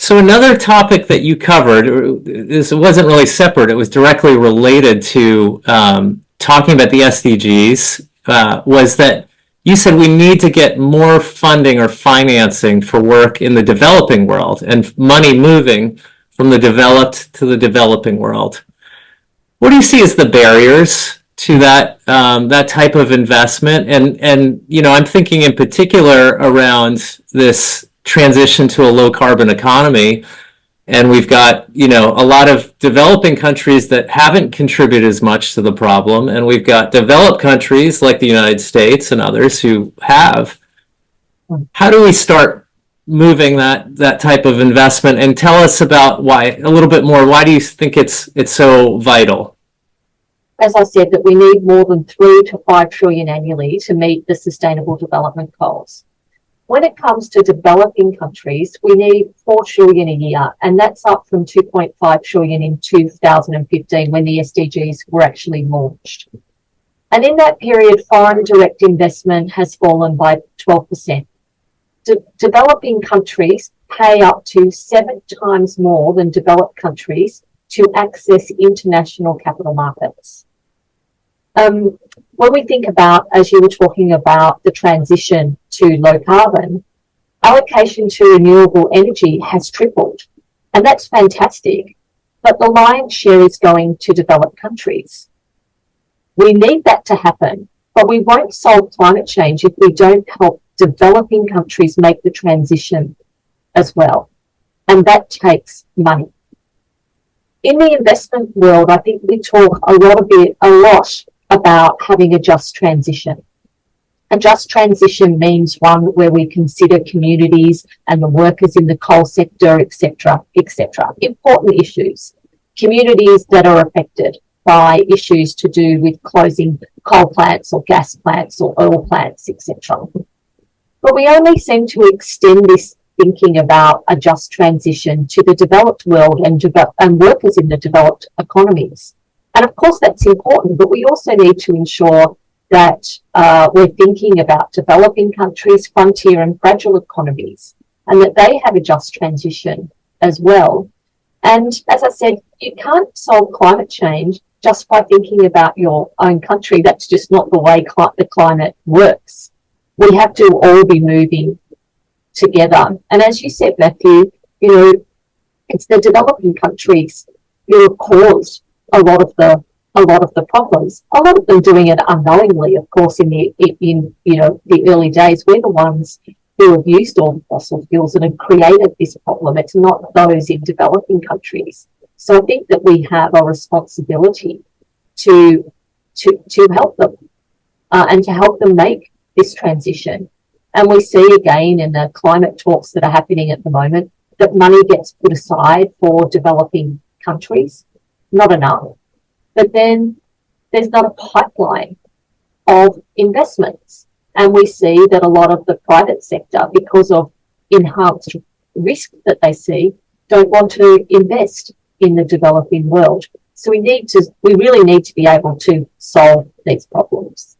So another topic that you covered, this wasn't really separate, it was directly related to talking about the SDGs, was that you said we need to get more funding or financing for work in the developing world and money moving from the developed to the developing world. What do you see as the barriers to that type of investment? And I'm thinking in particular around this transition to a low carbon economy. And we've got, a lot of developing countries that haven't contributed as much to the problem. And we've got developed countries like the United States and others who have. How do we start moving that type of investment? And tell us about a little bit more. Why do you think it's so vital? As I said, that we need more than 3 to 5 trillion annually to meet the Sustainable Development Goals. When it comes to developing countries, we need 4 trillion a year, and that's up from 2.5 trillion in 2015 when the SDGs were actually launched. And in that period, foreign direct investment has fallen by 12%. Developing countries pay up to 7 times more than developed countries to access international capital markets. When we think about, as you were talking about, the transition to low carbon, allocation to renewable energy has tripled, and that's fantastic, but the lion's share is going to developed countries. We need that to happen, but we won't solve climate change if we don't help developing countries make the transition as well, and that takes money. In the investment world, I think we talk a lot about having a just transition. A just transition means one where we consider communities and the workers in the coal sector, etc., etc. Important issues. Communities that are affected by issues to do with closing coal plants or gas plants or oil plants, etc. But we only seem to extend this thinking about a just transition to the developed world and workers in the developed economies. And of course that's important, but we also need to ensure that we're thinking about developing countries, frontier and fragile economies, and that they have a just transition as well. And as I said, you can't solve climate change just by thinking about your own country. That's just not the way the climate works. We have to all be moving together. And as you said, Matthew, it's the developing countries who have caused a lot of the problems. A lot of them doing it unknowingly, of course. In the early days, we're the ones who have used all the fossil fuels and have created this problem. It's not those in developing countries. So I think that we have a responsibility to help them and to help them make this transition. And we see again in the climate talks that are happening at the moment that money gets put aside for developing countries. Not enough. But then there's not a pipeline of investments. And we see that a lot of the private sector, because of enhanced risk that they see, don't want to invest in the developing world. So we really need to be able to solve these problems.